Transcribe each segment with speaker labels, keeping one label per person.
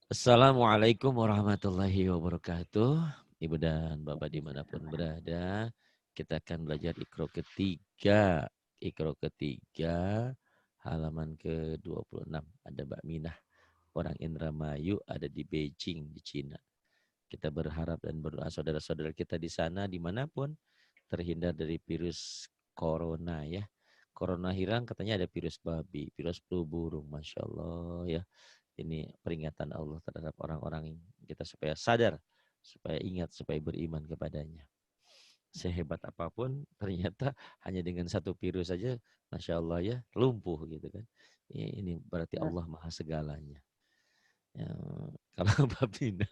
Speaker 1: Assalamualaikum warahmatullahi wabarakatuh. Ibu dan Bapak dimanapun berada, kita akan belajar Iqra ketiga. Iqra ketiga, halaman ke-26. Ada Mbak Minah, orang Indramayu, ada di Beijing, di Cina. Kita berharap dan berdoa saudara-saudara kita di sana, dimanapun, terhindar dari virus corona ya. Corona hilang katanya ada virus babi, virus flu burung, Masya Allah ya. Ini peringatan Allah terhadap orang-orang kita supaya sadar, supaya ingat, supaya beriman kepadanya. Sehebat apapun ternyata hanya dengan satu virus saja, Masya Allah ya, lumpuh gitu kan. Ini berarti Allah maha segalanya. Ya, kalau Babina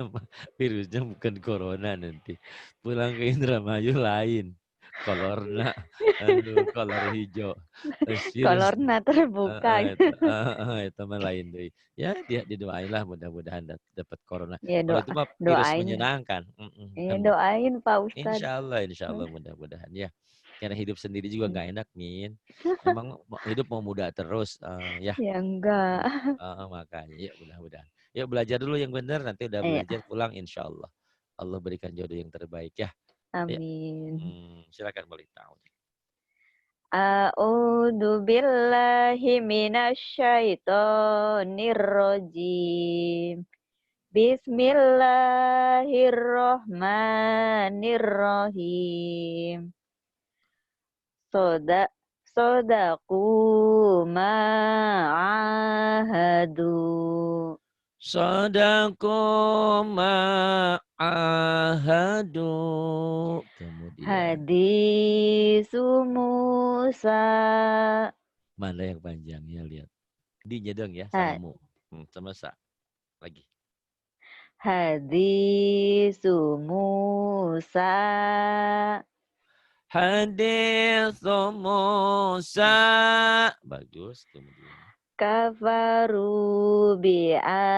Speaker 1: virusnya bukan corona nanti. Pulang ke Indramayu lain. Kolorna, aduh, kolor hijau. Virus
Speaker 2: Kolorna terbuka.
Speaker 1: itu mah lain deh. Ya dia didoailah mudah-mudahan dapat corona.
Speaker 2: Ya
Speaker 1: Kalau itu mah virus
Speaker 2: doain.
Speaker 1: menyenangkan.
Speaker 2: Ya doain Pak Ustadz.
Speaker 1: Insya Allah mudah-mudahan ya. Karena hidup sendiri juga nggak enak, Min. Emang hidup mau muda terus, ya.
Speaker 2: Ya enggak.
Speaker 1: Makanya ya mudah-mudahan. Yuk belajar dulu yang benar, nanti udah
Speaker 2: Iya,
Speaker 1: belajar pulang insya Allah. Allah berikan jodoh yang terbaik ya. Ya,
Speaker 2: amin.
Speaker 1: silakan boleh tahu.
Speaker 2: A'udzu billahi minasyaitonir rajim. Bismillahirrahmanirrahim. Soda sodaku ma'ahadu.
Speaker 1: Sadaku ma'ahadu. Kemudian,
Speaker 2: Hadisu Musa.
Speaker 1: mana yang panjangnya lihat. Dinya dong ya, sama
Speaker 2: Ha-
Speaker 1: mu. Sama sa. Lagi.
Speaker 2: Hadisu Musa.
Speaker 1: Hadis Musa. Bagus, kemudian.
Speaker 2: Kafaru bi ayatina.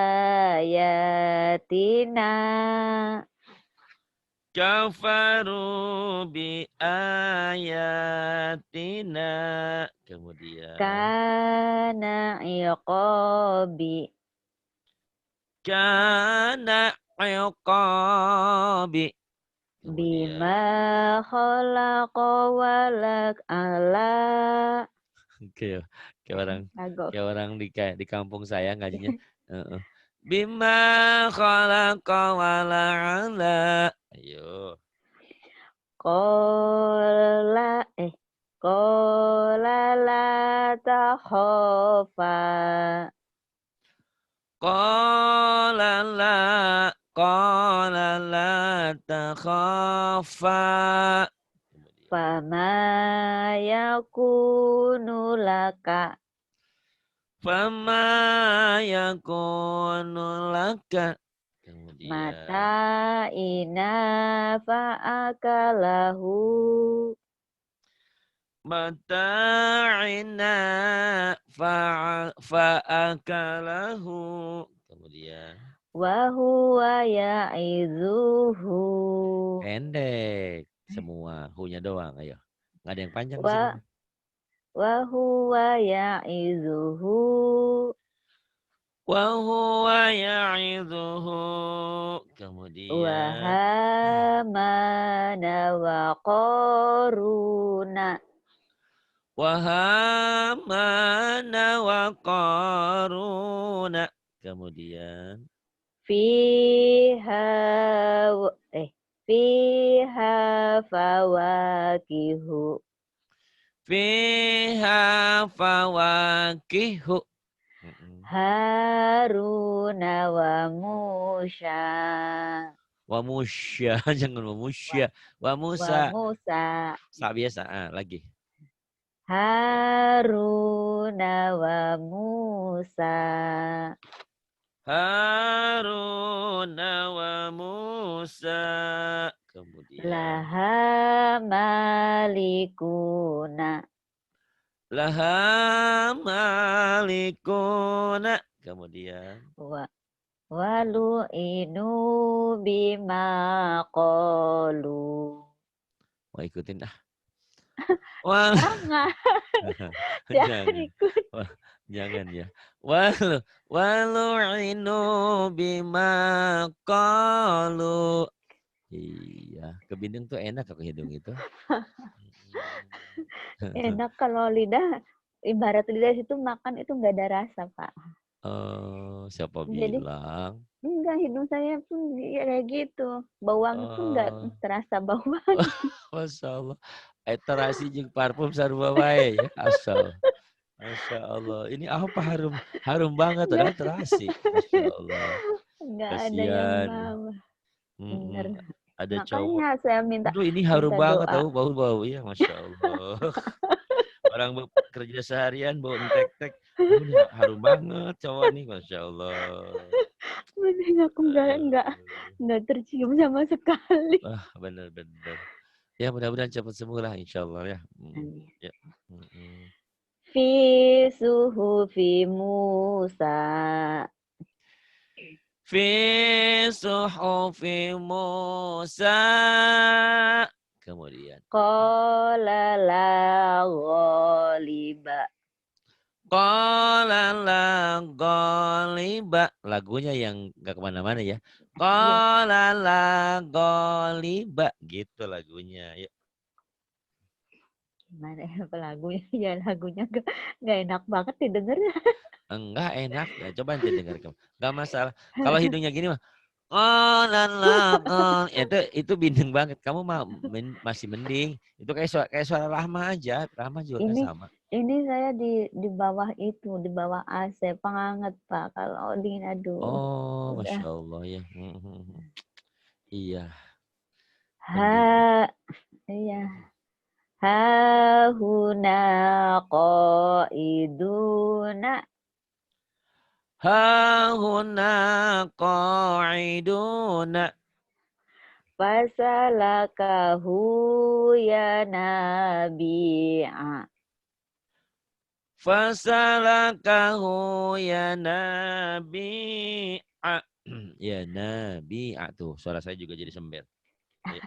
Speaker 1: Kafaru bi ayatina. Kemudian.
Speaker 2: Kana iqabi.
Speaker 1: Kana iqabi.
Speaker 2: Bima
Speaker 1: Kemudian.
Speaker 2: khalaqa walak ala.
Speaker 1: Kayak kayak orang
Speaker 2: Agak.
Speaker 1: kayak orang di kampung saya ngajinya. Heeh. Bima khalaqa wala ala. Ayo.
Speaker 2: Kola kola la takhofa.
Speaker 1: Qala la takhafa. Kemudian.
Speaker 2: Fama yakunu laka.
Speaker 1: Fama yakunu laka. Kemudian.
Speaker 2: Mata ina fa'akalahu.
Speaker 1: Mata'ina fa'akalahu. Kemudian.
Speaker 2: Wahuwa ya'izuhu.
Speaker 1: Pendek. Semua. Hunya doang. Ayo. Nggak ada yang panjang di sini.
Speaker 2: Wa wahuwa ya'izuhu.
Speaker 1: Wahuwa ya'idhuhu. Kemudian.
Speaker 2: Wahamana wa qaruna.
Speaker 1: Wahamana wa qaruna. Kemudian.
Speaker 2: Fiha fiha fawakihu.
Speaker 1: Fiha fawakihu.
Speaker 2: Haruna wa Musa.
Speaker 1: Wa musya. Jangan wa musya. Wa
Speaker 2: Wa
Speaker 1: Musa.
Speaker 2: Musa.
Speaker 1: Sa biasa. Lagi.
Speaker 2: Haruna wa Musa.
Speaker 1: Haruna wa Musa. Kemudian.
Speaker 2: Laha malikuna.
Speaker 1: Laha malikuna. Kemudian.
Speaker 2: Walu inu bima qalu.
Speaker 1: Mau ikutin Wah.
Speaker 2: Jangan. Jangan
Speaker 1: Jangan.
Speaker 2: ikut.
Speaker 1: Jangan ya. Walu'inu bima qalu. Iya, ke Bindeng tuh enak ke hidung itu.
Speaker 2: Enak kalau lidah, ibarat lidah itu makan itu nggak ada rasa, Pak.
Speaker 1: Oh, siapa
Speaker 2: Jadi
Speaker 1: bilang?
Speaker 2: enggak, hidung saya pun kayak gitu. Bau wangi pun nggak
Speaker 1: Oh,
Speaker 2: terasa bau wangi.
Speaker 1: Masya Allah. Terasi jeung parfum sarua wae ya. Asal. Masya Allah. Ini apa harum harum banget padahal
Speaker 2: Nggak,
Speaker 1: terasi. Masya Allah.
Speaker 2: nggak ada yang
Speaker 1: Kasihan.
Speaker 2: bau. Bener.
Speaker 1: Mm-mm. Ada cowok.
Speaker 2: Makanya saya minta
Speaker 1: Aduh ini harum
Speaker 2: minta
Speaker 1: banget
Speaker 2: doa.
Speaker 1: tahu bau-bau ya. Masya Allah. Orang bekerja seharian bau entek-tek. Aduh ini harum banget cowok nih. Masya Allah.
Speaker 2: Mending aku
Speaker 1: Aduh.
Speaker 2: nggak tercium sama sekali.
Speaker 1: Wah bener-bener. Ya mudah-mudahan cepat sembuh lah insya Allah ya.
Speaker 2: Amin.
Speaker 1: Ya. Mm-mm.
Speaker 2: Fi suhufi Musa.
Speaker 1: Fi suhufi Musa. Kemudian.
Speaker 2: Qala la ghaliba.
Speaker 1: Qala la ghaliba. Lagunya yang gak kemana-mana ya.
Speaker 2: Iya,
Speaker 1: Qala la ghaliba. Gitu lagunya. Ya.
Speaker 2: gimana ya lagunya? Ya lagunya nggak enak banget didengarnya.
Speaker 1: Enggak enak. Nah, coba nanti dengar kamu. Enggak masalah. Kalau hidungnya gini mah. Qala la itu bindeng banget. Kamu masih mending. Itu kayak suara Rahma aja. Rahma juga kan
Speaker 2: Ini
Speaker 1: sama.
Speaker 2: ini saya di bawah itu, di bawah AC penghangat, Pak. Kalau dingin, aduh,
Speaker 1: Oh,
Speaker 2: udah.
Speaker 1: Masya Allah ya. Iya, mending.
Speaker 2: Ha, iya. Ha huna qaiduna
Speaker 1: Hahuna qa'iduna.
Speaker 2: fasalakahu ya nabi'a.
Speaker 1: Fasalakahu ya nabi'a. Ya nabi'a tuh. Suara saya juga jadi sember. Ya.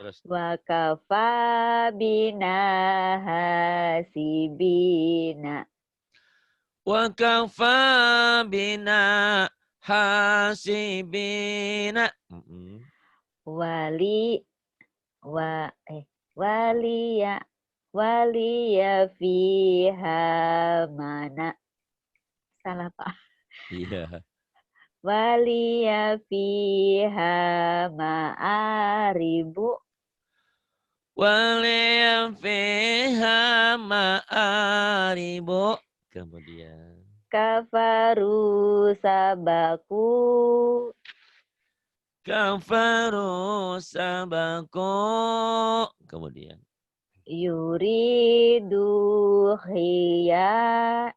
Speaker 1: Terus.
Speaker 2: Wa kafa bina hasibina.
Speaker 1: Wa kafa bina hasibina.
Speaker 2: Wali wa waliya waliya fiha mana. Salah, Pak.
Speaker 1: Iya.
Speaker 2: Waliya fiha ma'aribu.
Speaker 1: Waliyam fiha ma'aribu. Kemudian.
Speaker 2: Kafaru sabaku.
Speaker 1: Kafaru sabaku. Kemudian.
Speaker 2: Yuridu khiya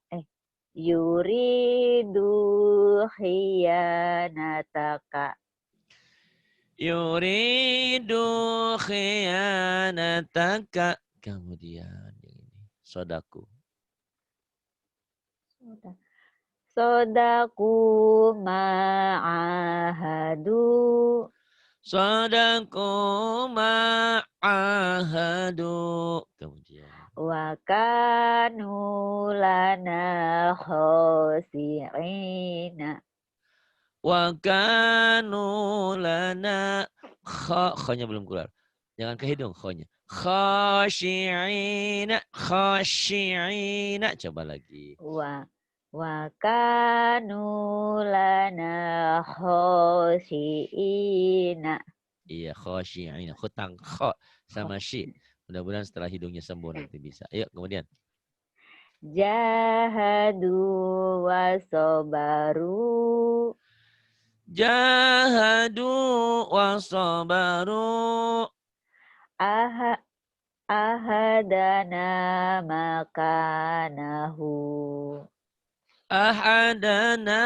Speaker 2: yuridu khiyanataka.
Speaker 1: Yuridu khianataka. Kemudian yang ini. Sodaku.
Speaker 2: Sodaku ma'ahadu.
Speaker 1: Sodaku ma'ahadu. Kemudian.
Speaker 2: Wa kanu lana khosi'ina.
Speaker 1: Wa kanu lana kha-nya belum keluar. Jangan ke hidung kha-nya. Khashi'ina, khashi'ina. Coba lagi.
Speaker 2: Wa kanu lana khosi'ina.
Speaker 1: Iya, khashi'ina. Hutang kha sama shi. Mudah-mudahan setelah hidungnya sembuh nanti bisa. Ayo, kemudian.
Speaker 2: Jahadu wa sobaru.
Speaker 1: Jahadu wa sabaru.
Speaker 2: Aha, ahadana makanahu.
Speaker 1: Ahadana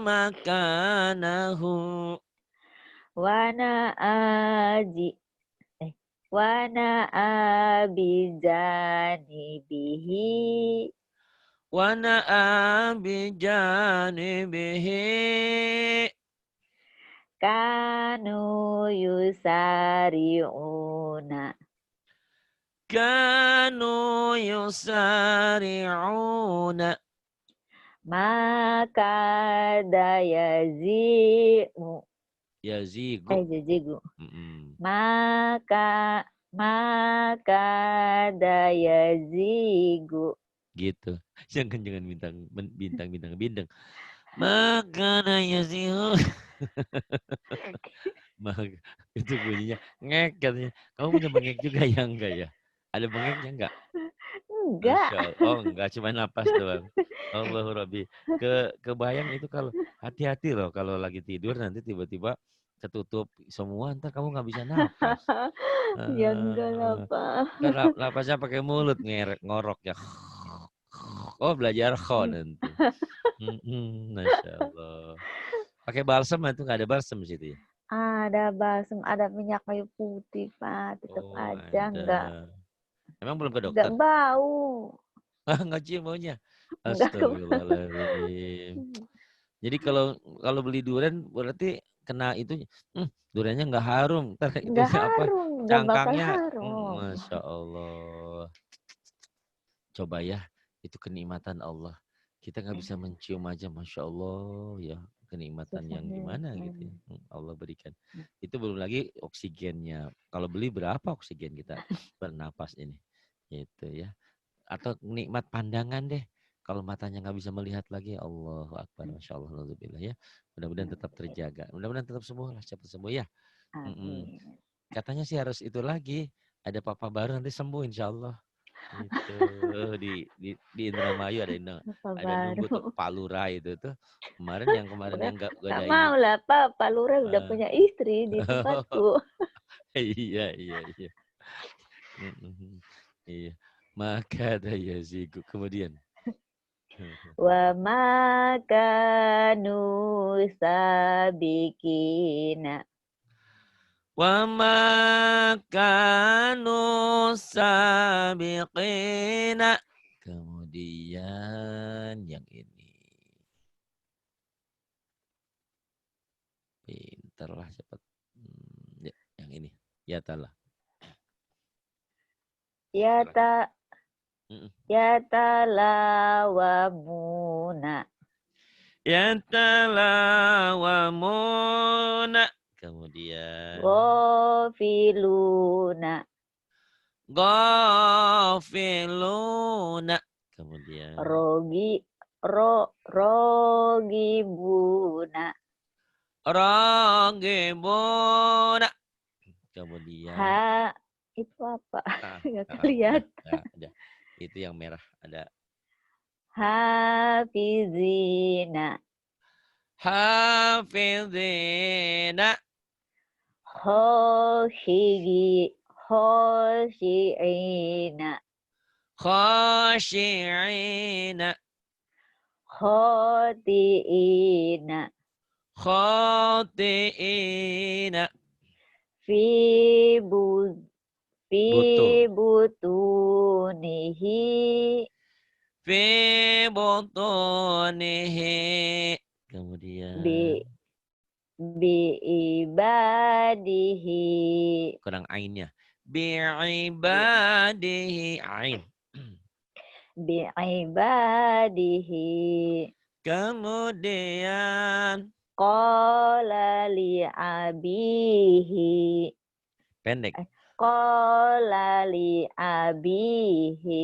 Speaker 1: makanahu.
Speaker 2: Wana aji wana abijani bihi.
Speaker 1: Wana bijanibihi.
Speaker 2: Kanu yusari'una.
Speaker 1: kanu yusari'una.
Speaker 2: Maka dayazimu.
Speaker 1: Yazigu.
Speaker 2: Jazigu.
Speaker 1: Mm-mm.
Speaker 2: Maka dayazigu.
Speaker 1: Gitu. Jangan bintang. Maka dayazigu. Itu bunyinya ngek katanya. Kamu punya bengek juga ya enggak ya? Ada bengeknya enggak?
Speaker 2: Enggak.
Speaker 1: Masya Allah. Oh enggak, cuma napas doang. Allahu Rabbi. Kebayang itu kalau hati-hati loh kalau lagi tidur nanti tiba-tiba ketutup semua ntar kamu nggak bisa napas.
Speaker 2: Ya enggak lah,
Speaker 1: Eh,
Speaker 2: Pak.
Speaker 1: Ntar napasnya pakai mulut ngorok ya. Oh belajar kho nanti. Masya Allah. Pakai balsam itu nggak ada balsam di situ ya?
Speaker 2: Ada balsam, ada minyak kayu putih, Pak. Tetap
Speaker 1: Oh
Speaker 2: aja
Speaker 1: ada. Emang belum ke
Speaker 2: enggak
Speaker 1: dokter?
Speaker 2: bau.
Speaker 1: Ah nggak cium baunya.
Speaker 2: Enggak ke
Speaker 1: Astagfirullahaladzim. Jadi kalau kalau beli durian berarti kena itu, duriannya nggak harum. Ntar
Speaker 2: enggak
Speaker 1: itunya apa?
Speaker 2: harum, enggak bakal
Speaker 1: Cangkangnya,
Speaker 2: harum.
Speaker 1: masya Allah. Coba ya, itu kenikmatan Allah. Kita nggak bisa mencium aja, masya Allah ya kenikmatan yang
Speaker 2: Susahnya.
Speaker 1: gimana gitu ya. Allah berikan. Itu belum lagi oksigennya. Kalau beli berapa oksigen kita bernapas ini, gitu ya. Atau nikmat pandangan deh. Kalau matanya nggak bisa melihat lagi, Allahu Akbar, Masya Allah, Alhamdulillah ya. Mudah-mudahan tetap terjaga. Mudah-mudahan tetap sembuh lah, cepat sembuh ya. Mm-mm.
Speaker 2: Amin.
Speaker 1: Katanya sih harus itu lagi. Ada papa baru nanti sembuh insya Allah. Itu di Indramayu
Speaker 2: Apa
Speaker 1: ada nunggu tuh
Speaker 2: baru?
Speaker 1: Pak Lurah itu tuh. Kemarin yang gak
Speaker 2: Enggak
Speaker 1: ada ini.
Speaker 2: mau lah, Pak Lurah udah
Speaker 1: Ah.
Speaker 2: punya istri di tempatku.
Speaker 1: Iya. Mm-mm. Iya. Maka ada Yazigu. Kemudian.
Speaker 2: Wa makanu sabikina.
Speaker 1: Wa ma kanu sabiqina. Kemudian yang ini. Pinterlah cepat. Ya, yang ini. Ya talah.
Speaker 2: Ya
Speaker 1: Silakan.
Speaker 2: ta
Speaker 1: Mm-mm.
Speaker 2: ya talawamuna.
Speaker 1: Yatalawamuna. Kemudian.
Speaker 2: Ghafiluna.
Speaker 1: Ghafiluna. Kemudian.
Speaker 2: Rogi rogibuna.
Speaker 1: Ragibuna. Kemudian.
Speaker 2: Ha itu apa? Enggak kelihatan.
Speaker 1: Ada. Itu yang merah. Ada.
Speaker 2: Hafizina.
Speaker 1: Hafizina.
Speaker 2: Khoshi'ina.
Speaker 1: Khashi'ina.
Speaker 2: Khoti'ina.
Speaker 1: Khati'ina.
Speaker 2: Fi bu fi
Speaker 1: Butul.
Speaker 2: butunihi.
Speaker 1: Fi butunihi. Kemudian.
Speaker 2: Biibadihi.
Speaker 1: Kurang ainnya. Bi'ibadihi ain.
Speaker 2: Biibadihi.
Speaker 1: Kemudian.
Speaker 2: Qala li'abihi.
Speaker 1: Pendek.
Speaker 2: Qala li'abihi.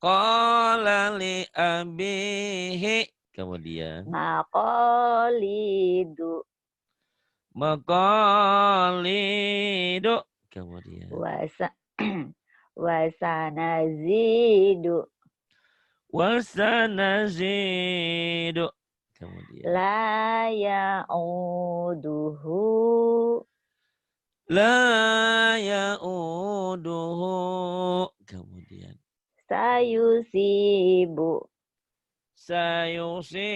Speaker 1: Qala li abihi. Kemudian.
Speaker 2: Maqalidu.
Speaker 1: Maqalidu. Kemudian.
Speaker 2: Wasanazidu.
Speaker 1: Wasanazidu. Kemudian.
Speaker 2: La ya'uduhu.
Speaker 1: La ya'uduhu. Kemudian.
Speaker 2: Sayusibu.
Speaker 1: Sayusibu.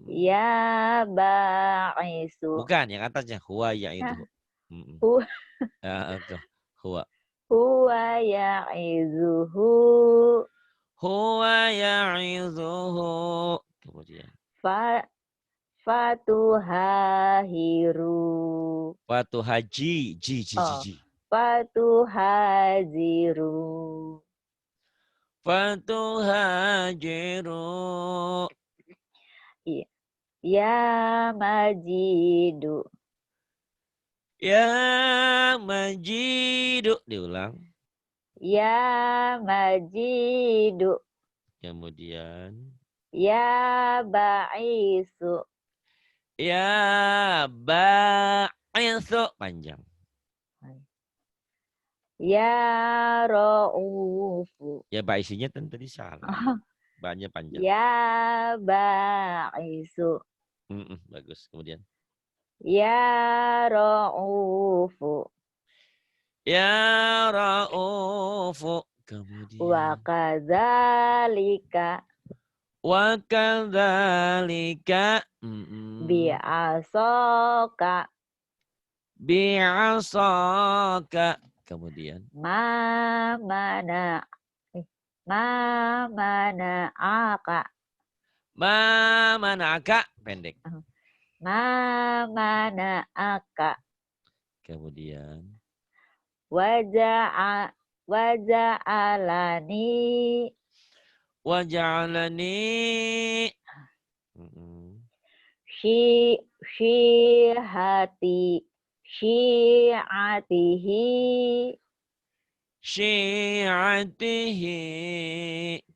Speaker 2: Ya ba'isu.
Speaker 1: Bukan, yang atasnya. Huwa ya'iduhu.
Speaker 2: Hu-
Speaker 1: Huwa.
Speaker 2: Huwa ya'izuhu.
Speaker 1: Huwa ya'izuhu. Kemudian.
Speaker 2: Fatuhahiru.
Speaker 1: Fatu haji. Ji.
Speaker 2: Oh, fatuhajiru.
Speaker 1: Fatuhajiru.
Speaker 2: Iya. Ya majidu.
Speaker 1: Ya majidu. Diulang.
Speaker 2: Ya majidu.
Speaker 1: Kemudian.
Speaker 2: Ya ba'isu.
Speaker 1: Ya ba'isu. Panjang.
Speaker 2: Ya ra'ufu.
Speaker 1: Ya baisinya tadi salah. Banyak panjang.
Speaker 2: Ya ba'isu.
Speaker 1: Bagus. Kemudian.
Speaker 2: Ya ra'ufu.
Speaker 1: Ya ra'ufu.
Speaker 2: Wa
Speaker 1: Kemudian.
Speaker 2: kadzalika.
Speaker 1: Wa kadzalika.
Speaker 2: Bi'asoka.
Speaker 1: Bi'asaka. Kemudian.
Speaker 2: Ma mana. Ma mana'aka.
Speaker 1: Ma manaka. Pendek.
Speaker 2: Ma mana'aka.
Speaker 1: Kemudian.
Speaker 2: Waja'alani.
Speaker 1: Waja'alani.
Speaker 2: Syi'atihi.
Speaker 1: Syi'atihi.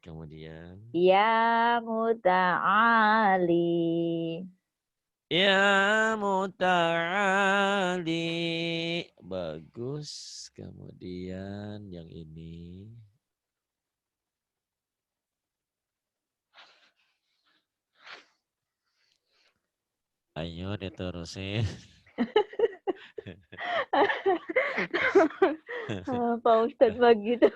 Speaker 1: Kemudian.
Speaker 2: Ya muta'ali.
Speaker 1: Ya muta'ali. Bagus. Kemudian yang ini. Ayo diterusin.
Speaker 2: Pak Ustadz begitu.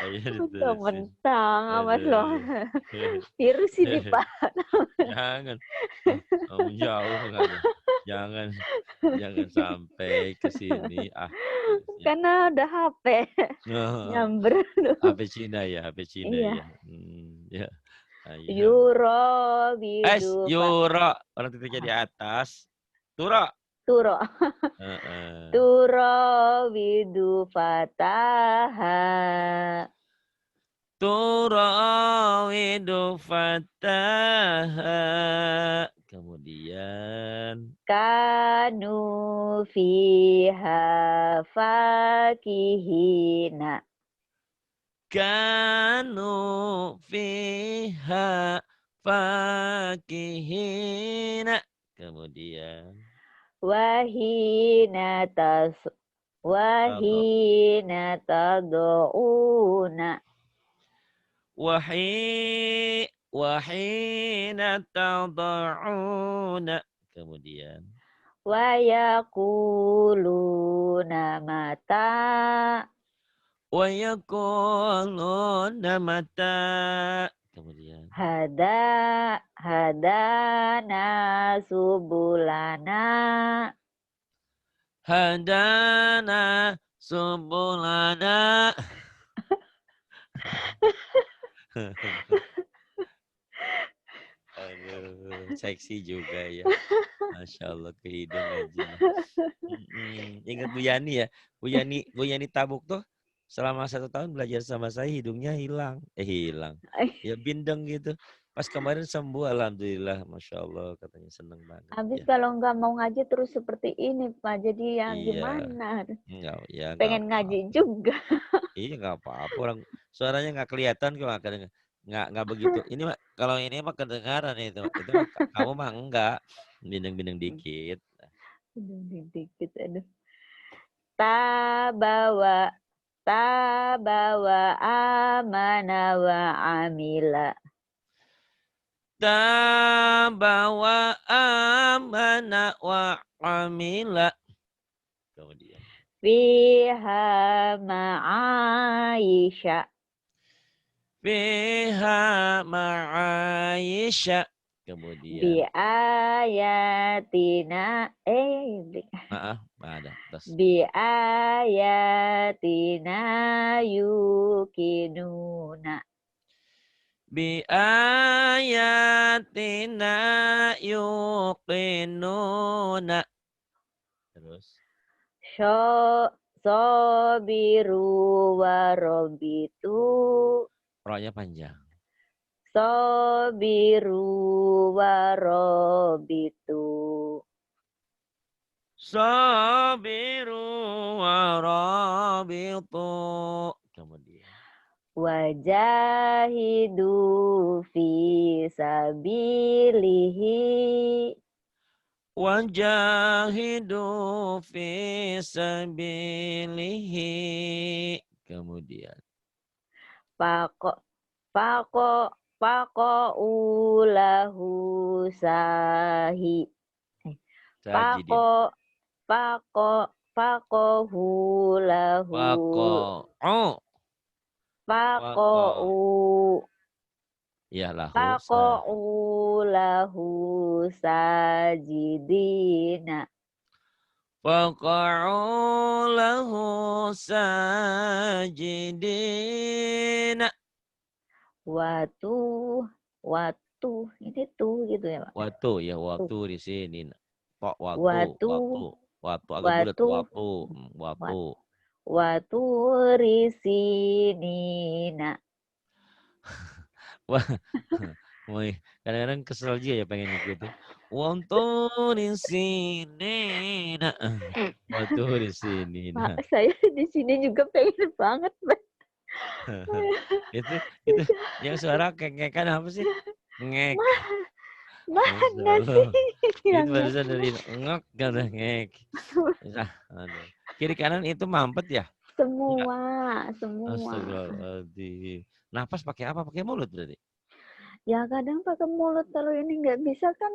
Speaker 1: Ayo diterusin.
Speaker 2: Mentang-mentang amat loh.
Speaker 1: Aduh.
Speaker 2: Virus ini Pak.
Speaker 1: Jangan. Kamu jauh kan. Jangan sampai ke sini.
Speaker 2: Karena ada HP. Nyamber.
Speaker 1: HP Cina ya.
Speaker 2: Iya.
Speaker 1: Ya. Ayo.
Speaker 2: Yuro bidu.
Speaker 1: Yuro. Orang titiknya di atas. Turo.
Speaker 2: Turo. Turo bidu fataha.
Speaker 1: Turawidu fataha. Kemudian.
Speaker 2: Kanu fiha fakihina.
Speaker 1: Kanu fiha fakihina. Kemudian.
Speaker 2: Wahina tadu'una.
Speaker 1: Wahina tada'una. Kemudian.
Speaker 2: Wa yaquluna mata.
Speaker 1: Wa yaquluna mata. Kemudian.
Speaker 2: Hadana subulana.
Speaker 1: Hadana subulana. Aduh, seksi juga ya. Masya Allah, ke hidung ngajinya. Ingat Bu Yani ya. Bu Yani Tabuk tuh selama 1 tahun belajar sama saya, hidungnya hilang. Hilang. Ya bindeng gitu. Pas kemarin sembuh, alhamdulillah. Masya Allah, katanya seneng banget.
Speaker 2: Habis
Speaker 1: Ya.
Speaker 2: kalau nggak mau ngaji terus seperti ini Pak, jadi ya gimana? Pengen ngaji juga.
Speaker 1: Iya nggak apa-apa, orang suaranya nggak kelihatan kok, nggak begitu. Ini mah kalau ini mah kedengaran itu mah kamu mah enggak, bindeng-bindeng dikit.
Speaker 2: Dikit, aduh. Tabawa amana wa amila.
Speaker 1: Tabawa amana wa amila. Kemudian.
Speaker 2: Fiha ma'aisha.
Speaker 1: Fiha ma'aisha. Kemudian.
Speaker 2: Bi ayatina.
Speaker 1: Ada. Terus.
Speaker 2: Bi ayatina yukinuna.
Speaker 1: Bi ayatina yuqinuna. Terus.
Speaker 2: Sobiru warobitu.
Speaker 1: Roknya panjang.
Speaker 2: Sobiru warobitu.
Speaker 1: Sabiru warabitu. Kemudian.
Speaker 2: Wajahidu fi sabilihi.
Speaker 1: Wajahidu fi sabilihi. Kemudian.
Speaker 2: Fako ulahu sahi.
Speaker 1: Sajidin.
Speaker 2: Fako hulahu.
Speaker 1: Faqa'u.
Speaker 2: Fako
Speaker 1: Faqa.
Speaker 2: u.
Speaker 1: Ya lahu.
Speaker 2: Fako ulahu sajidina.
Speaker 1: Faqa'u lahu sajidina.
Speaker 2: Watu ini tuh gitu ya Pak.
Speaker 1: Watu ya
Speaker 2: Tuh.
Speaker 1: watu di sini. Tok
Speaker 2: Watu
Speaker 1: watu agak bulat
Speaker 2: watu
Speaker 1: watu.
Speaker 2: watu risinina.
Speaker 1: Wah, kadang-kadang kesel juga ya pengen ngikutin. Watu di sini, watu di sini.
Speaker 2: Pak, saya di sini juga pengen banget, Pak.
Speaker 1: itu yang suara kengkekan apa sih? Ngek.
Speaker 2: Mana sih?
Speaker 1: Itu barusan dari ngek kata ngek. Nah, aduh. Kiri kanan itu mampet ya?
Speaker 2: Semua.
Speaker 1: Astagfirullahaladzim. Napas pakai apa? Pakai mulut berarti?
Speaker 2: Ya kadang pakai mulut, kalau ini nggak bisa kan,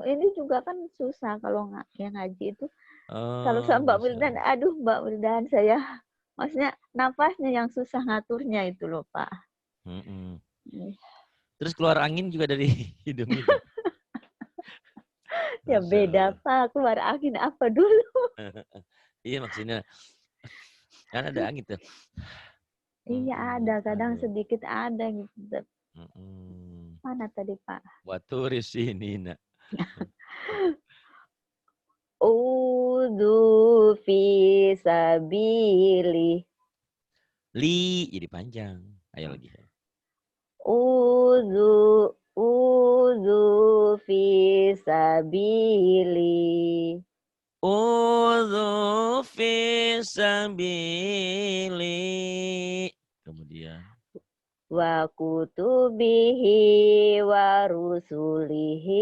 Speaker 2: ini juga kan susah kalau yang ngaji itu. Kalau sama Mbak Wildan, aduh Mbak Wildan, saya maksudnya nafasnya yang susah ngaturnya itu loh Pak.
Speaker 1: Terus keluar angin juga dari hidung itu.
Speaker 2: Ya beda Pak, keluar angin apa dulu?
Speaker 1: Iya maksudnya kan ada angin tuh.
Speaker 2: Iya ada, kadang sedikit ada gitu. Mana tadi Pak?
Speaker 1: Waturi sini nak.
Speaker 2: Udhu fi sabili.
Speaker 1: Li jadi panjang. Ayo lagi.
Speaker 2: Udhu fi sabili.
Speaker 1: Udhu fi sabili. Kemudian.
Speaker 2: Wa kutubihi wa rusulihi.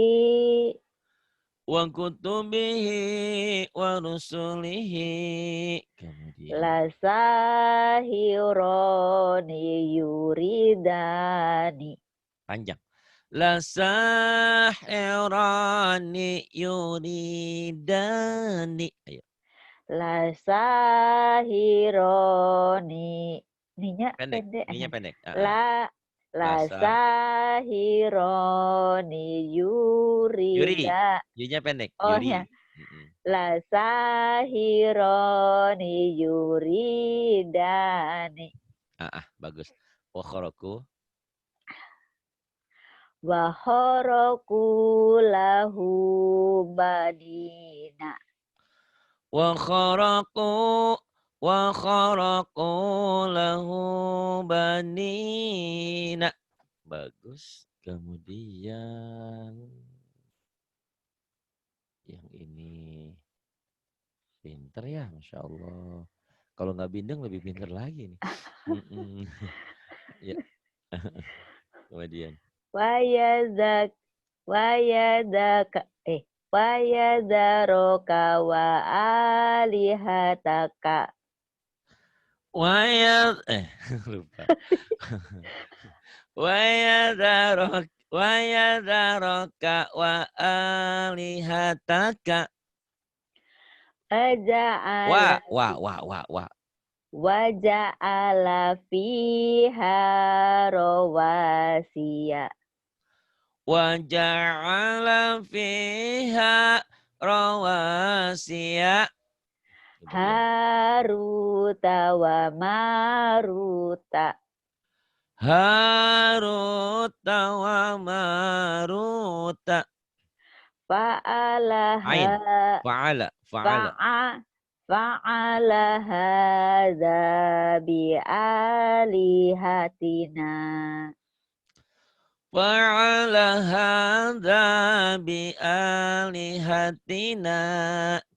Speaker 1: Wa kutubihi wa rusulihi. Kemudian.
Speaker 2: La sahironi yuridani.
Speaker 1: Panjang. La sahirani yuridani. Ayo.
Speaker 2: La sahironi. Ininya pendek.
Speaker 1: Ininya pendek.
Speaker 2: La sahironi yurida.
Speaker 1: Yurinya pendek.
Speaker 2: Oh
Speaker 1: Yuri.
Speaker 2: ya. La sahironi yuridani.
Speaker 1: Bagus. Wakhoroku.
Speaker 2: Wahoroku lahu badina.
Speaker 1: Wakhoroku lahu banina. Bagus. Kemudian yang ini pinter ya, Masya Allah. Kalau nggak bindeng lebih pinter lagi nih. Ya. Kemudian.
Speaker 2: Wayadaroka wa alihataka.
Speaker 1: Lupa. Wayadaraka wa alihataka.
Speaker 2: Waja'ala fiha rawasiya.
Speaker 1: Waja'ala fiha rawasiya.
Speaker 2: Haruta wa maruta.
Speaker 1: Haruta wa maruta.
Speaker 2: Fa'alaha.
Speaker 1: Fa'ala.
Speaker 2: Fa'ala hadza bi'alihatina.
Speaker 1: Fa'ala hadza bi'alihatina.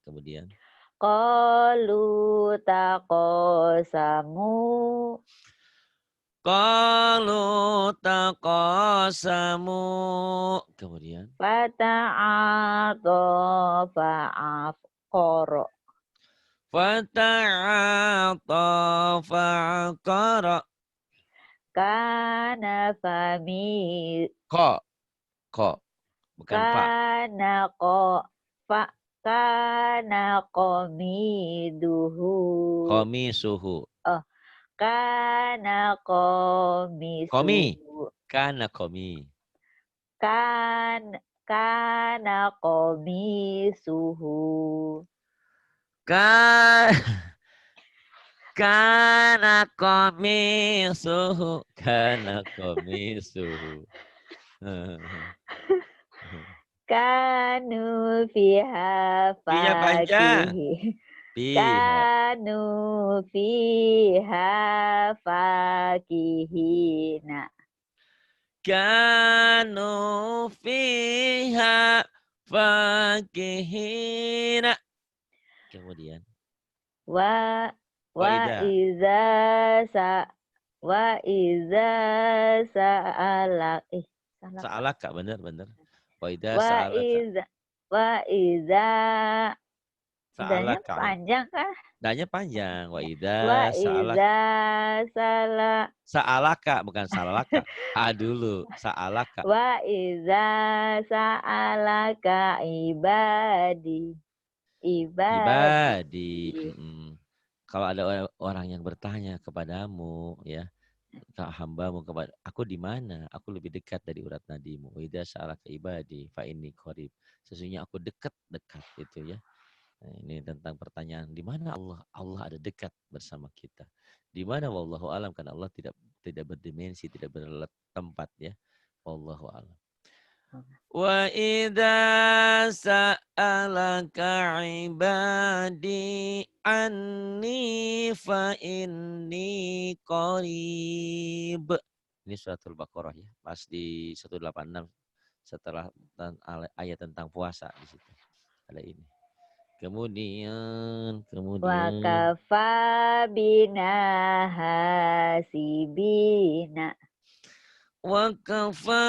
Speaker 1: Kemudian.
Speaker 2: Qalu taqasamu.
Speaker 1: Qalu taqasamu. Kemudian.
Speaker 2: Fata'ata fa'aqara.
Speaker 1: Fata'ata fa'aqara.
Speaker 2: Kana fami.
Speaker 1: Ko. Bukan fa.
Speaker 2: Kana qamiduhu.
Speaker 1: Qamisuhu.
Speaker 2: Oh, kana qamisuhu.
Speaker 1: Kana qami.
Speaker 2: Kana qamisuhu.
Speaker 1: Kana qamisuhu. Kana qamisuhu.
Speaker 2: Kanu fiha fakihi. Kanu fiha fakihina.
Speaker 1: Kanu fiha fakihina. Kemudian.
Speaker 2: Wa iza sa'alak.
Speaker 1: Sa'alaka, benar. Wa iza
Speaker 2: sa'alaka. Panjang kan?
Speaker 1: Danya panjang. Wa iza sa'alaka, bukan salalaka. Dulu. Sa'alaka.
Speaker 2: Wa iza sa'alaka ibadi.
Speaker 1: Kalau ada orang yang bertanya kepadamu, ya, hambamu, kepada aku di mana? Aku lebih dekat dari urat nadimu. Wa idza sa'alaka ibadi fa inni qarib. Sesungguhnya aku dekat itu, ya. Nah, ini tentang pertanyaan di mana Allah? Allah ada dekat bersama kita. Di mana wallahu alam, karena Allah tidak berdimensi, tidak bertempat, ya. Wallahu alam. Wa idza sa'alaka ibadi anni fa inni qarib. Ini suratul Baqarah, ya. Pas di 186 setelah ayat tentang puasa di situ. Ada ini. Kemudian
Speaker 2: wa kafa bina hasibina.
Speaker 1: Wa kafa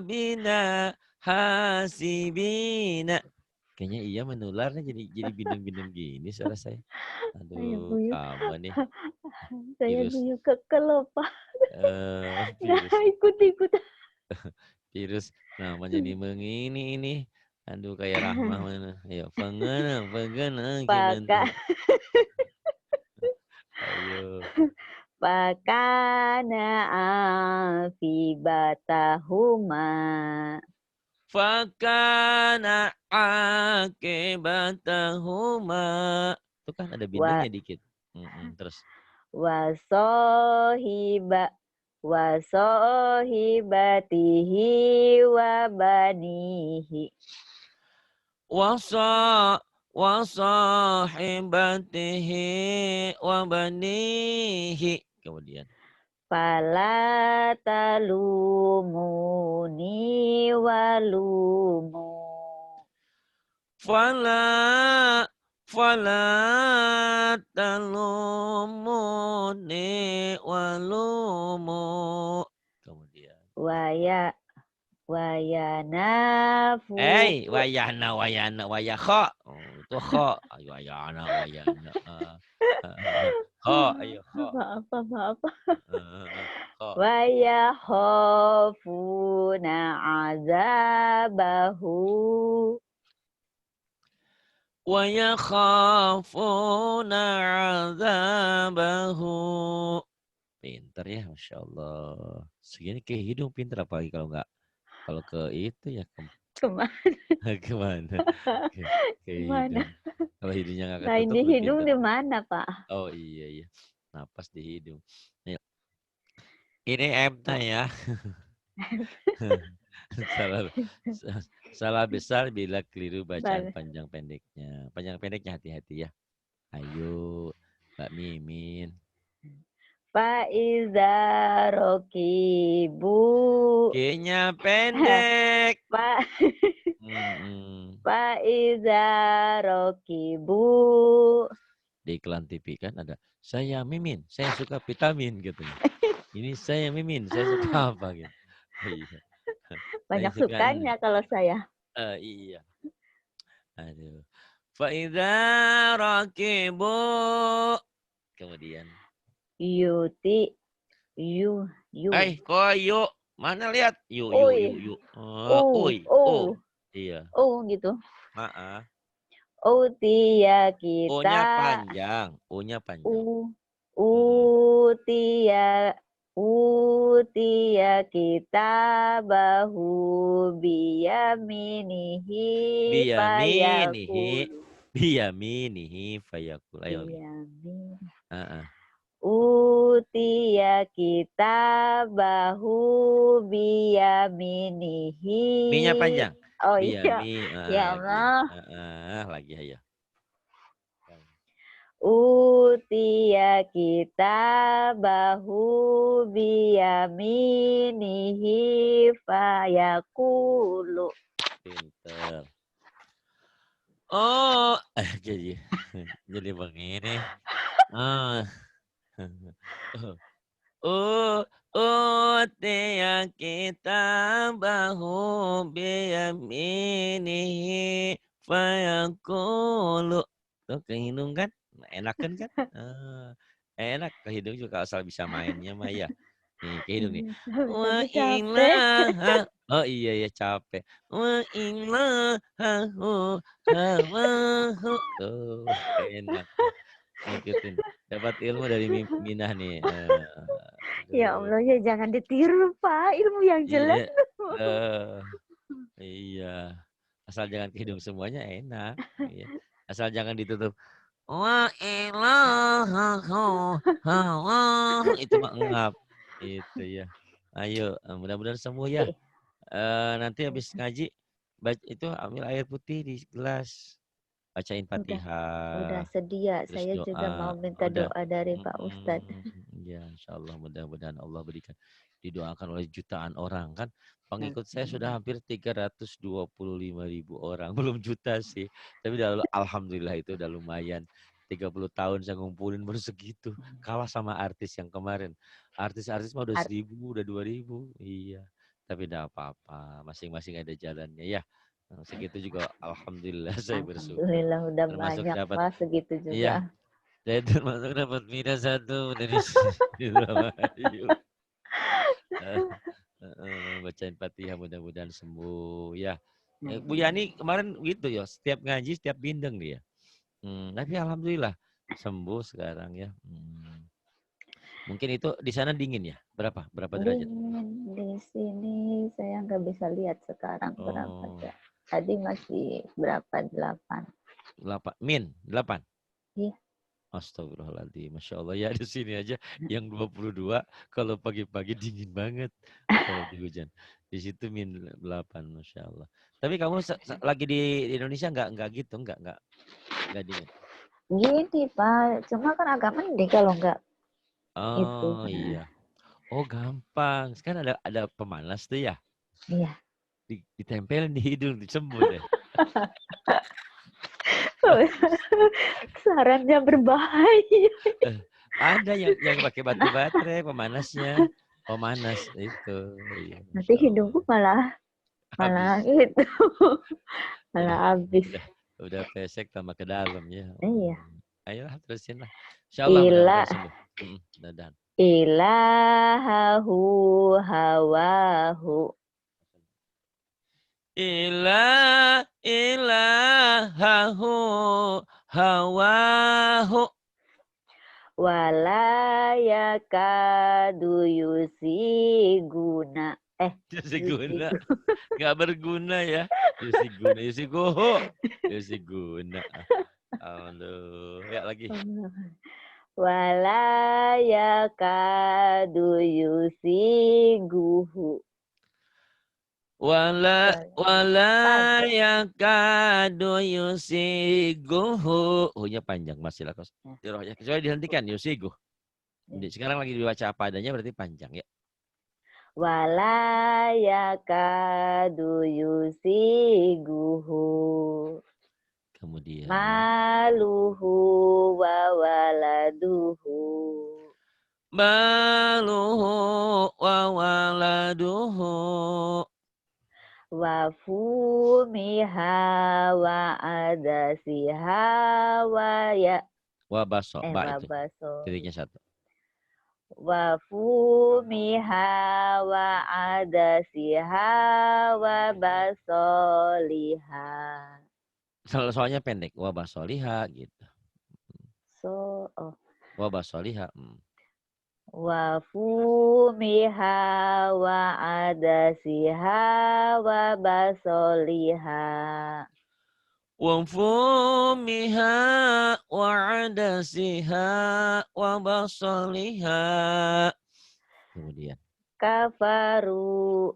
Speaker 1: bina hasibina. Kayaknya iya menularnya jadi bindeng-bindeng gini suara saya. Aduh, kamu nih.
Speaker 2: Saya buyuk kekel, Pak.
Speaker 1: Virus.
Speaker 2: Nah, ikut.
Speaker 1: Virus namanya jadi mengini ini. Aduh, kayak Rahmah mana. Ayo, pengen gimana? Ayo.
Speaker 2: Fakana akibatahuma.
Speaker 1: Fakana akibatahuma. Itu kan ada bintangnya dikit. Terus.
Speaker 2: Wasahibatihi wa banihi.
Speaker 1: Wasahibatihi wa banihi. Kemudian.
Speaker 2: Fala talumuni walumu.
Speaker 1: Fala talumuni walumu. Kemudian.
Speaker 2: Wayana
Speaker 1: kho. Itu kho. Wayana. Kho, ayo kho.
Speaker 2: Maaf. Waya khafuna azabahu.
Speaker 1: Waya khafuna azabahu. Pinter ya, Masya Allah. Segini ke hidung pinter, apalagi kalau ke itu ya kemana? Ke hidung. Kalau hidungnya nggak ketutup.
Speaker 2: Nah, ini hidung di mana, Pak?
Speaker 1: Oh iya. Napas di hidung. Ayo. Ini MT ya. Salah, salah besar bila keliru bacaan panjang pendeknya. Panjang pendeknya hati-hati ya. Ayo, Mbak Mimin.
Speaker 2: Faiza rokibu.
Speaker 1: G-nya pendek.
Speaker 2: Pak. Faiza rokibu.
Speaker 1: Di iklan TV kan ada, saya Mimin, saya suka vitamin katanya. Ini saya Mimin, saya suka apa gitu. Iya.
Speaker 2: Banyak sukanya kalau saya.
Speaker 1: Iya. Aduh. Faiza rakibu. Kemudian.
Speaker 2: Yuti. Yu.
Speaker 1: Kok yuk? Mana lihat? Yuk. Oi. Oh. Iya.
Speaker 2: Oh gitu.
Speaker 1: Maaf.
Speaker 2: Utia kita.
Speaker 1: O-nya panjang. O-nya panjang.
Speaker 2: Utia kita bahu biyaminihi
Speaker 1: fayakul. Ayo lagi.
Speaker 2: Utia kita bahu biyaminihi.
Speaker 1: Mi-nya panjang.
Speaker 2: Oh iya. Ya Allah.
Speaker 1: Lagi ayo.
Speaker 2: Utia kita bahu biyaminihi fayakulu. Pinter.
Speaker 1: Oh, jadi begini. Utia kita bahu biyaminihi fayakulu. Tuh ke hidung kan? Enak kan? Enak ke hidung juga asal bisa mainnya mah ya. Nih ke hidung nih. Wa ilaha. Oh iya ya capek. Wa ilahahu hawahu. Tuh enak. Ngikutin. Dapat ilmu dari Minah nih.
Speaker 2: Ya Allah ya jangan ditiru Pak. Ilmu yang jelas.
Speaker 1: Iya. Asal jangan ke hidung semuanya enak. Iya. Asal jangan ditutup. Wa ilahahu hawahu. Itu mah engap. Itu ya. Ayo, mudah-mudahan sembuh ya. Nanti habis ngaji, itu ambil air putih di gelas. Bacain Fatihah.
Speaker 2: Udah sedia. Saya
Speaker 1: doa.
Speaker 2: juga mau minta doa dari Pak Ustadz.
Speaker 1: Ya, insya Allah mudah-mudahan Allah berikan. Didoakan oleh jutaan orang kan. Pengikut saya sudah hampir 325.000 orang. Belum juta sih. Tapi alhamdulillah itu udah lumayan. 30 tahun saya ngumpulin baru segitu. Kalah sama artis yang kemarin. Artis-artis mah udah 1.000, udah 2.000. Iya. Tapi tidak apa-apa. Masing-masing ada jalannya ya. Segitu juga alhamdulillah saya bersyukur.
Speaker 2: Alhamdulillah udah
Speaker 1: Termasuk
Speaker 2: banyak
Speaker 1: dapat,
Speaker 2: Pak segitu juga.
Speaker 1: Iya. Saya termasuk dapat minus 1 dari Ayu. Bacain Fatihah mudah-mudahan sembuh ya. Bu Yani kemarin gitu ya, setiap ngaji setiap bindeng dia. Tapi alhamdulillah sembuh sekarang ya. Mungkin itu di sana dingin ya? Berapa derajat?
Speaker 2: Dingin di sini saya nggak bisa lihat sekarang berapa. Tadi masih berapa? 8.
Speaker 1: 8?
Speaker 2: Iya.
Speaker 1: Astagfirullahaladzim. Masya Allah ya di sini aja yang 22 kalau pagi-pagi dingin banget. Apalagi hujan. Di situ -8 Masya Allah. Tapi kamu lagi di Indonesia nggak gitu? Nggak dingin?
Speaker 2: Gini Pak, cuma kan agak mending kalau nggak itu.
Speaker 1: Oh iya. Oh gampang. Sekarang ada pemanas tuh ya?
Speaker 2: Iya.
Speaker 1: Ditempelin di hidung, sembuh deh.
Speaker 2: Sarannya berbahaya.
Speaker 1: Ada yang pakai batu baterai pemanasnya. Pemanas itu. Iya,
Speaker 2: nanti hidungku malah itu. Malah habis.
Speaker 1: Udah pesek sama ke dalam ya.
Speaker 2: Iya.
Speaker 1: Ayolah terusin lah. Insyaallah mudah-mudahan sembuh. Mudah-mudahan.
Speaker 2: Ilahahu hawahu.
Speaker 1: Ilahahu hawahu.
Speaker 2: Wala yakadu yusiguna.
Speaker 1: Yusiguna. Gak berguna ya. Yusiguna. Aduh. Ya lagi.
Speaker 2: Wala yakadu yusiguhu.
Speaker 1: Wala yakadu yusiguhu. Hu-nya panjang masih lakos. Rohnya kecuali dihentikan yusigu. Sekarang lagi dibaca apa adanya berarti panjang ya.
Speaker 2: Wala yakadu yusiguhu.
Speaker 1: Kemudian
Speaker 2: Maluhu wa waladuhu.
Speaker 1: Maluhu wa waladuhu.
Speaker 2: Wa fumiha wa adasiha wa ya.
Speaker 1: Wa baso. Ba
Speaker 2: Wa
Speaker 1: itu.
Speaker 2: baso.
Speaker 1: Titiknya satu.
Speaker 2: Wa fumiha wa adasiha wa basoliha.
Speaker 1: Soalnya pendek. Wa basoliha gitu. Wa basoliha.
Speaker 2: Wa fumiha wa adasiha wa basoliha.
Speaker 1: Wa fumiha wa adasiha wa basoliha. Kemudian.
Speaker 2: Kafaru.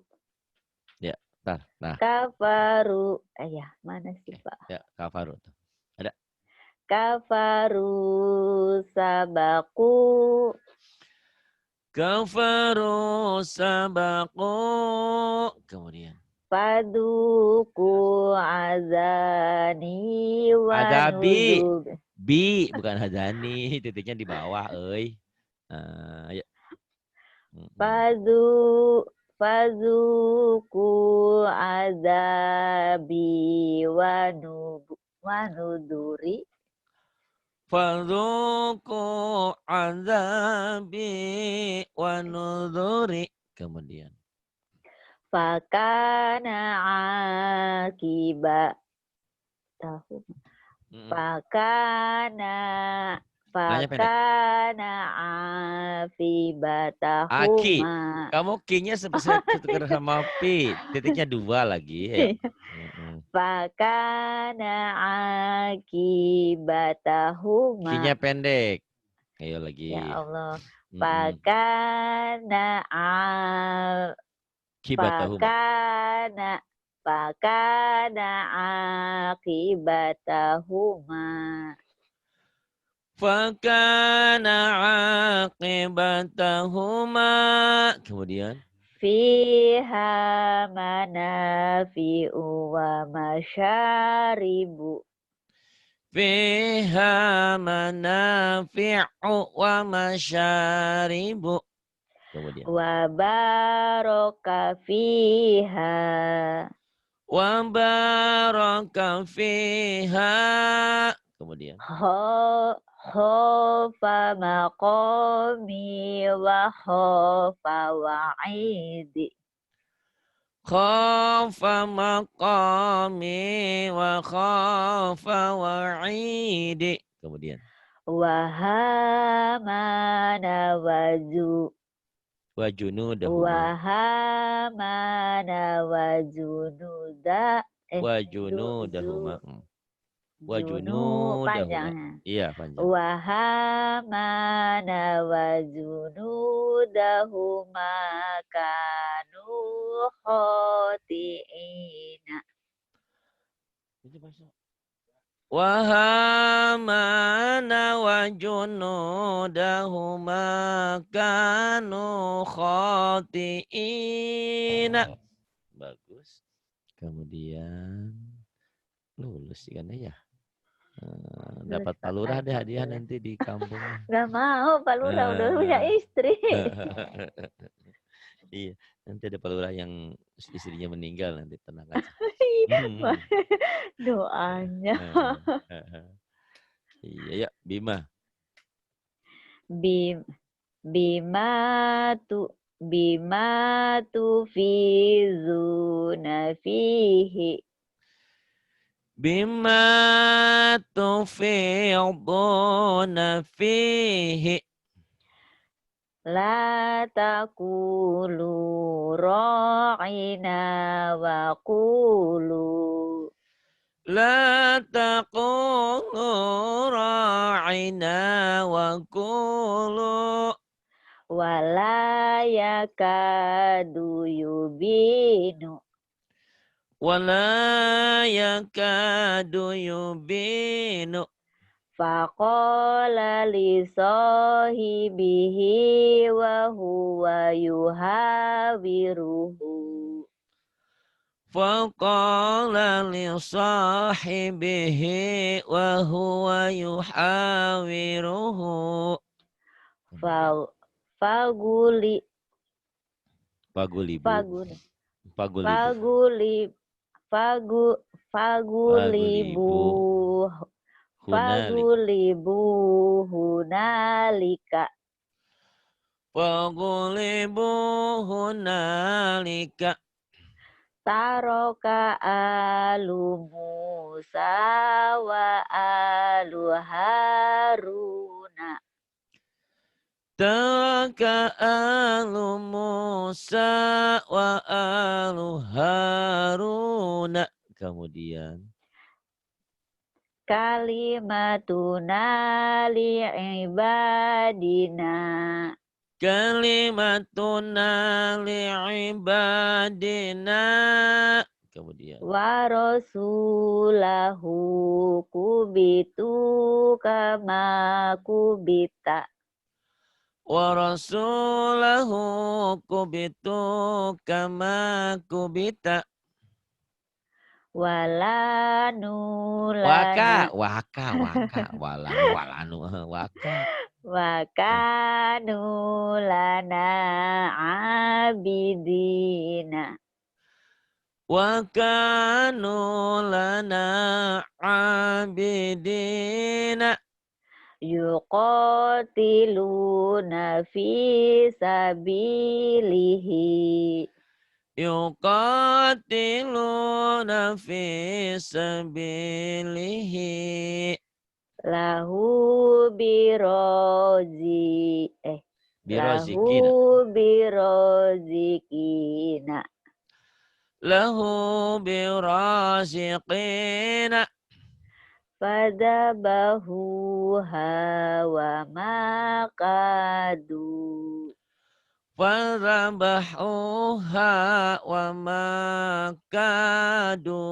Speaker 1: Ya, bentar. Nah.
Speaker 2: Kafaru. Ya, mana sih Pak?
Speaker 1: Ya, kafaru. Ada.
Speaker 2: Kafaru sabaku.
Speaker 1: Kafaru sabaku. Kemudian.
Speaker 2: Faduku azani wa
Speaker 1: Adabi.
Speaker 2: nuzub.
Speaker 1: Bi, bukan hadani. Titiknya di bawah, ya.
Speaker 2: Faduku azabi wa nuduri.
Speaker 1: Fadzuku azabi wa nudhuri. Kemudian.
Speaker 2: Fakana akibatahu. Fakana afibatahuma.
Speaker 1: Aki. Kamu ki-nya seperti sama pi. Titiknya 2 lagi. Ya.
Speaker 2: Fakana akibatahuma.
Speaker 1: Ki-nya pendek. Ayo lagi.
Speaker 2: Ya Allah. Fakana akibatahuma. Fakana
Speaker 1: aqibatahuma. Kemudian.
Speaker 2: Fiha manafi'u wa masyaribu.
Speaker 1: Fiha manafi'u wa masyaribu. Kemudian.
Speaker 2: Wa baraka fiha.
Speaker 1: Wa baraka fiha. Kemudian.
Speaker 2: Khofa maqami wa khofa wa'idi.
Speaker 1: Khofa maqami wa khofa wa'idi. Kemudian.
Speaker 2: Wa hamana
Speaker 1: wa junudahuma.
Speaker 2: Wa hamana wa
Speaker 1: junudahuma. Wa junudahuma. Iya, panjang.
Speaker 2: Wa hamana wa junudahuma kanu khoti'ina.
Speaker 1: Wa hamana wa junudahuma kanu khoti'ina. Bagus. Kemudian lulus kan ya. Dapat Pak Lurah deh hadiah nanti di kampung.
Speaker 2: Gak mau, Pak Lurah udah punya istri.
Speaker 1: Iya, nanti ada Pak Lurah yang istrinya meninggal nanti, tenang aja.
Speaker 2: Doanya.
Speaker 1: Iya, ya, Bima.
Speaker 2: Bima tufizuna fihi.
Speaker 1: Bima tufiduna fihi.
Speaker 2: La taqulu ra'ina wa qulu.
Speaker 1: La taqulu ra'ina wa qulu.
Speaker 2: Wa la yakadu yubinu.
Speaker 1: Wala yakadu yubinu.
Speaker 2: Faqala li sahibihi wa huwa yuhawiruhu.
Speaker 1: Faqala li sahibihi wa huwa yuhawiruhu. Kemudian.
Speaker 2: Faguli
Speaker 1: Pagulibu.
Speaker 2: faguli
Speaker 1: Pagulibu.
Speaker 2: faguli fagu fagulibu
Speaker 1: Pagulibu. Hunalik.
Speaker 2: fagulibu hunalika
Speaker 1: Pagulibu hunalika.
Speaker 2: taroka alu Musa wa alu Haruna.
Speaker 1: Taraka alu Musa wa alu Haruna. Kemudian.
Speaker 2: Kalimatuna li'ibadina.
Speaker 1: Kalimatuna li'ibadina. Kemudian.
Speaker 2: Wa rasulahu kubitu kama kubita.
Speaker 1: Wa rasulahu kubitu kama kubita.
Speaker 2: Walanu lana.
Speaker 1: Walanu, waka.
Speaker 2: Wakanu lana abidina.
Speaker 1: Wakanu lana abidina.
Speaker 2: Yuqatiluna fi sabilihi.
Speaker 1: Yuqatiluna fi sabilihi.
Speaker 2: Lahu birozi lahu
Speaker 1: Birozikina.
Speaker 2: birozikina.
Speaker 1: Lahu birozikina.
Speaker 2: Fadabahuha wa makadu.
Speaker 1: Fadhabahuha wa makadu.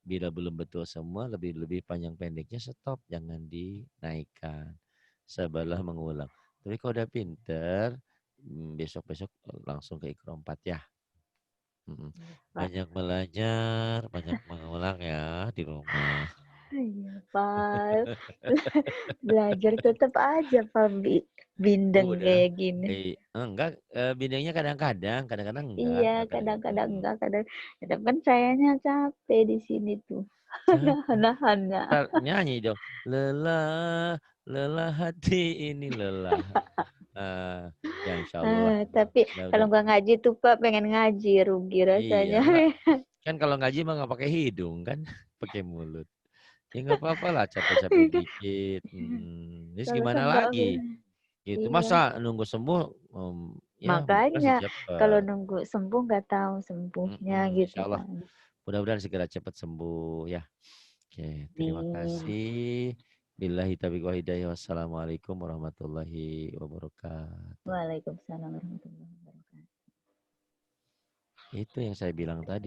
Speaker 1: Bila belum betul semua, lebih panjang pendeknya stop, jangan dinaikkan. Sebelah mengulang. Tapi kalau udah pinter, besok-besok langsung ke Iqra 4 ya. Banyak belajar, banyak mengulang ya di rumah.
Speaker 2: Iya, Pak. Belajar tetap aja Pak bindeng
Speaker 1: Udah.
Speaker 2: kayak gini.
Speaker 1: Enggak, bidangnya kadang-kadang
Speaker 2: Iya,
Speaker 1: enggak
Speaker 2: kadang-kadang enggak, kadang kan sayanya capek di sini tuh.
Speaker 1: capek.
Speaker 2: Nahannya.
Speaker 1: Nyanyi dong. Lelah, lelah hati ini lelah. Ya insya Allah lah.
Speaker 2: Tapi kalau
Speaker 1: Udah.
Speaker 2: nggak ngaji tuh Pak pengen ngaji, rugi
Speaker 1: Iya,
Speaker 2: rasanya.
Speaker 1: enggak. Kan kalau ngaji mah nggak pakai hidung kan, pakai mulut. Ya nggak apa-apa lah, capek-capek dikit. Terus
Speaker 2: Kalau
Speaker 1: gimana
Speaker 2: Mbak
Speaker 1: lagi?
Speaker 2: Wil,
Speaker 1: Gitu.
Speaker 2: iya.
Speaker 1: Masa nunggu sembuh, ya mudah-mudahan sih
Speaker 2: Makanya kalau
Speaker 1: cepet.
Speaker 2: nunggu sembuh nggak tahu sembuhnya gitu
Speaker 1: Insya Allah.
Speaker 2: kan.
Speaker 1: Mudah-mudahan segera cepat sembuh ya. Oke, terima
Speaker 2: Amin.
Speaker 1: kasih. Billahi taufiq wal hidayah. Wassalamualaikum warahmatullahi wabarakatuh.
Speaker 2: Waalaikumsalam warahmatullahi wabarakatuh.
Speaker 1: Itu yang saya bilang tadi.